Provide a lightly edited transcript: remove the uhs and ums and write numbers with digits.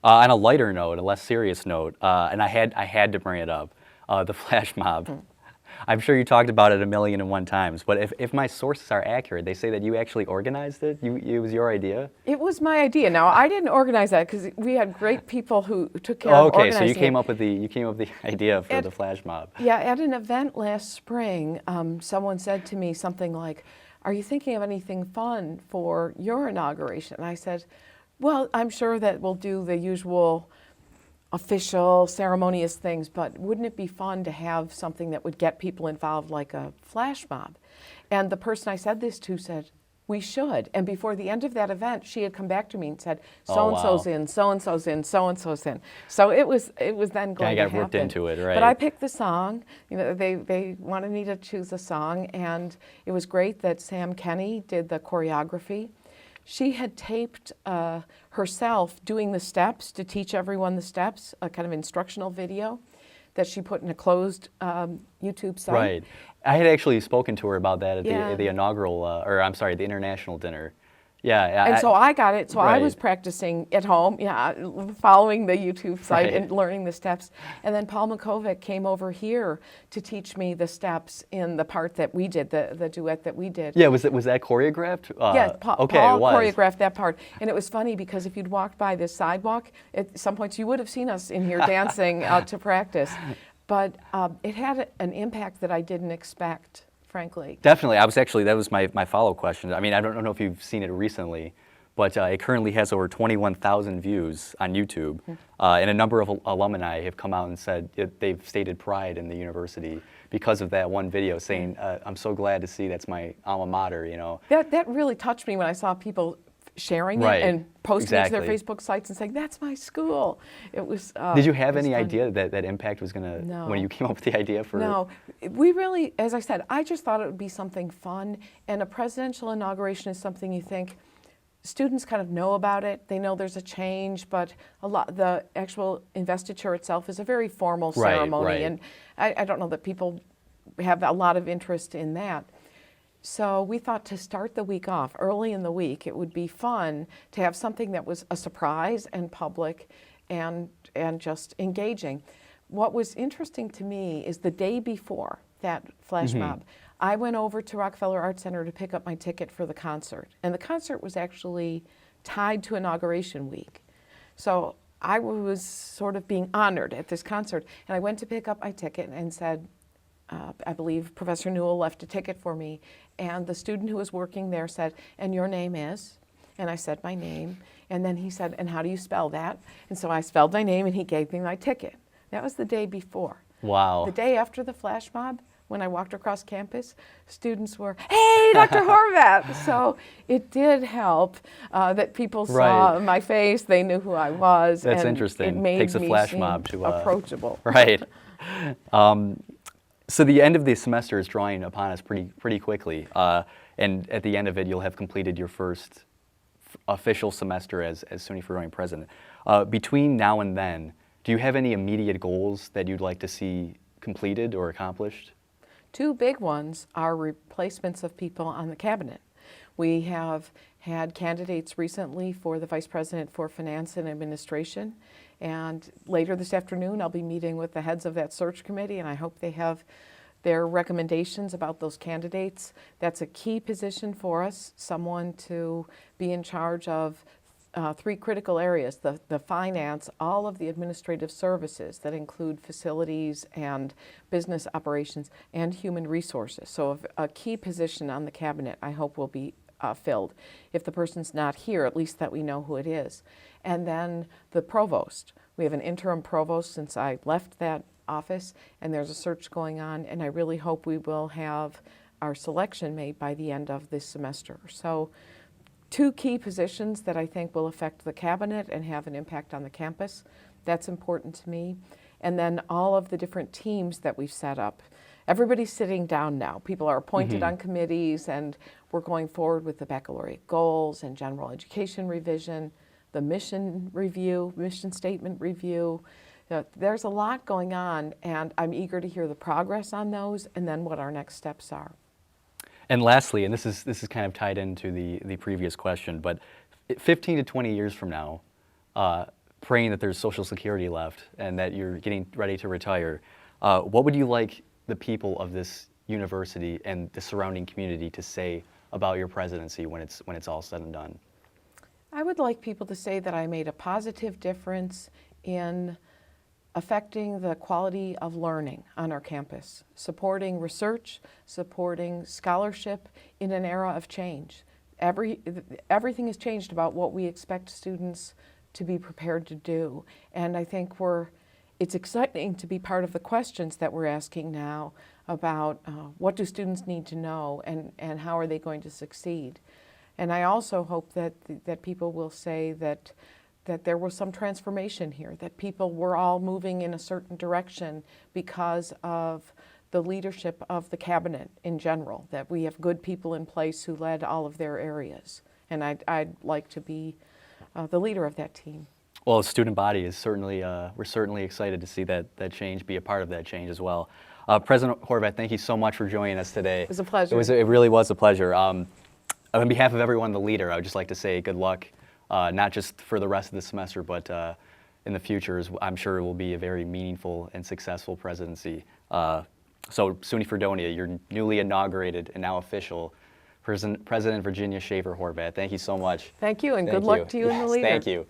On a lighter note, a less serious note, and I had to bring it up, the flash mob. I'm sure you talked about it 1,000,001 times, but if my sources are accurate, they say that you actually organized it. It was your idea. It was my idea. Now I didn't organize that because we had great people who took care of organizing. Okay, so you came up with the idea for the flash mob. Yeah, at an event last spring, someone said to me something like, "Are you thinking of anything fun for your inauguration?" And I said, "Well, I'm sure that we'll do the usual official, ceremonious things, but wouldn't it be fun to have something that would get people involved like a flash mob?" And the person I said this to said, "We should." And before the end of that event, she had come back to me and said, "So-and-so's in, so-and-so's in, so-and-so's in." So it was then going to happen. I got ripped into it, right? But I picked the song. You know, they wanted me to choose a song, and it was great that Sam Kenny did the choreography. She had taped herself doing the steps to teach everyone the steps, a kind of instructional video that she put in a closed YouTube site. Right. I had actually spoken to her about that at the inaugural, the international dinner. Yeah. And so I got it. So right. I was practicing at home, following the YouTube site right. and learning the steps. And then Paul Makovic came over here to teach me the steps in the part that we did, the duet that we did. Yeah, was that choreographed? Yes, Paul choreographed that part. And it was funny because if you'd walked by this sidewalk, at some points you would have seen us in here dancing to practice. But it had an impact that I didn't expect, frankly. Definitely. That was my follow-up question. I mean, I don't know if you've seen it recently, but it currently has over 21,000 views on YouTube. And a number of alumni have come out and said they've stated pride in the university because of that one video, saying, "I'm so glad to see that's my alma mater," you know. That really touched me when I saw people sharing right. it and posting exactly. it to their Facebook sites and saying, "That's my school." It was. Did you have any idea that impact was going to, no. when you came up with the idea for? No, we really, as I said, I just thought it would be something fun. And a presidential inauguration is something you think students kind of know about it. They know there's a change, but the actual investiture itself is a very formal ceremony, right. and I don't know that people have a lot of interest in that. So we thought to start the week off, early in the week, it would be fun to have something that was a surprise and public and just engaging. What was interesting to me is the day before that flash mob, I went over to Rockefeller Arts Center to pick up my ticket for the concert. And the concert was actually tied to Inauguration Week. So I was sort of being honored at this concert. And I went to pick up my ticket and said, I believe Professor Newell left a ticket for me, and the student who was working there said, "And your name is?" And I said my name, and then he said, "And how do you spell that?" And so I spelled my name, and he gave me my ticket. That was the day before. Wow. The day after the flash mob, when I walked across campus, students were, "Hey, Dr. Horvath!" So it did help that people saw my face, they knew who I was. That's and interesting. It made Takes a me flash seem mob to approachable. Right. So the end of the semester is drawing upon us pretty quickly, and at the end of it, you'll have completed your first official semester as SUNY Fredonia president. Between now and then, do you have any immediate goals that you'd like to see completed or accomplished? Two big ones are replacements of people on the cabinet. We have had candidates recently for the Vice President for Finance and Administration, and later this afternoon I'll be meeting with the heads of that search committee, and I hope they have their recommendations about those candidates. That's a key position for us, someone to be in charge of three critical areas, the finance, all of the administrative services that include facilities and business operations and human resources. So a key position on the cabinet I hope will be filled. If the person's not here, at least that we know who it is. And then the provost. We have an interim provost since I left that office, and there's a search going on, and I really hope we will have our selection made by the end of this semester. So two key positions that I think will affect the cabinet and have an impact on the campus. That's important to me. And then all of the different teams that we've set up. Everybody's sitting down now. People are appointed on committees, and we're going forward with the baccalaureate goals and general education revision, the mission review, mission statement review. There's a lot going on, and I'm eager to hear the progress on those and then what our next steps are. And lastly, and this is kind of tied into the previous question, but 15 to 20 years from now, praying that there's Social Security left and that you're getting ready to retire, what would you like the people of this university and the surrounding community to say about your presidency when it's all said and done? I would like people to say that I made a positive difference in affecting the quality of learning on our campus, supporting research, supporting scholarship in an era of change. Everything has changed about what we expect students to be prepared to do, and I think it's exciting to be part of the questions that we're asking now about what do students need to know and how are they going to succeed. And I also hope that people will say that there was some transformation here, that people were all moving in a certain direction because of the leadership of the cabinet in general, that we have good people in place who led all of their areas. And I'd like to be the leader of that team. Well, the student body is certainly, we're certainly excited to see that change, be a part of that change as well. President Horvath, thank you so much for joining us today. It was a pleasure. It really was a pleasure. On behalf of everyone, the leader, I would just like to say good luck, not just for the rest of the semester, but in the future, I'm sure it will be a very meaningful and successful presidency. So SUNY Fredonia, your newly inaugurated and now official President Virginia Schaefer Horvath. Thank you so much. Thank you, and good luck to you and the leader. Thank you.